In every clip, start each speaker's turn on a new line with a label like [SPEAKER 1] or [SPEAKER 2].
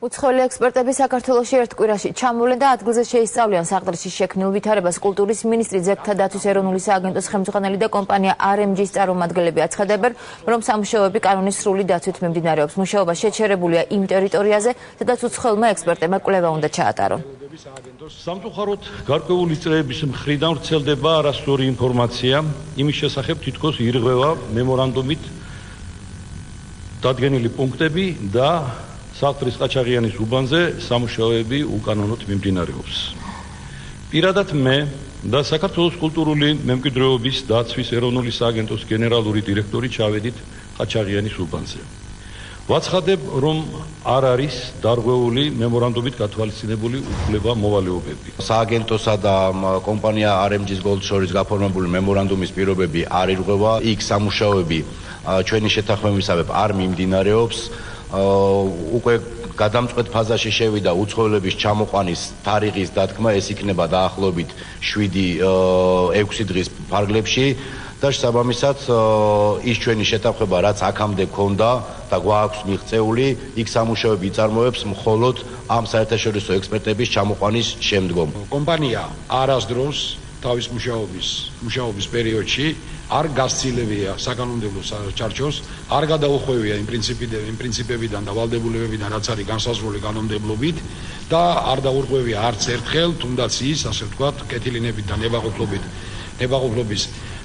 [SPEAKER 1] უცხოელი ექსპერტები საქართველოში ერთ კვირაში ჩამოვლენ და ადგილზე შეისწავლიან საყდრში შექმნილ ვითარებას. კულტურის მინისტრი ძეგლთა დაცვის ეროვნული სააგენტოს ხელმძღვანელი და კომპანია RMG-ის წარმომადგენლები აცხადებენ, რომ სამუშაოები კანონის სრული დაცვით მიმდინარეობს. მუშაობა შეჩერებულია იმ ტერიტორიაზე, სადაც უცხოელმა ექსპერტებმა კვლევა უნდა ჩაატარონ.
[SPEAKER 2] სამწუხაროდ გარკვეული წრეების მხრიდან ვრცელდება არასწორი ინფორმაცია იმის შესახებ, თითქოს ირღვევა მემორანდუმით დადგენილი პუნქტები და საყდრის ყაჩაღიანის უბანზე სამუშაოები უკანონოდ მიმდინარეობს. პირადად მე და საქართველოს კულტურული მემკვიდრეობის დაცვის ეროვნული სააგენტოს გენერალური დირექტორი ჩავედით ყაჩაღიანის უბანზე. ვაცხადებ, რომ არ არის დარღვეული მემორანდუმით გათვალისწინებული უფლება-მოვალეობები.
[SPEAKER 3] სააგენტოსა და კომპანია RMG-ის შორის გაფორმებული მემორანდუმის პირობები არ ირღვევა, იქ სამუშაოები ჩვენი შეთანხმებისამებრ არ მიმდინარეობს. უკვე გადამწყვეტ ფაზაში შევიდა უცხოელების ჩამოყვანის თარიღის დათქმა, ეს იქნება დაახლოებით 7-6 დღის ფარგლებში და შესაბამისად ის ჩვენი შეთანხმება, რაც აქამდე ქონდა და გვაქვს მიღწეული, იქ სამუშაოები იწარმოებს მხოლოდ ამ საერთაშორისო ექსპერტების ჩამოყვანის შემდგომ.
[SPEAKER 4] კომპანია არასდროს თავის მუშაობის პერიოდში არ გასცილებია საკანონმდებლო ჩარჩოს, არ გადაუხვევია იმ პრინციპებიდან და ვალდებულებებიდან, რაც არის განსაზღვრული კანონმდებლობით და არ დაურღვევია არც ერთხელ, თუნდაც ის, ასე ვთქვათ, კეთილინებით და ნებაყოფლობის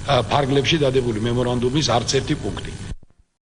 [SPEAKER 4] ფარგლებში დადებული მემორანდუმის არც ერთი პუნქტი.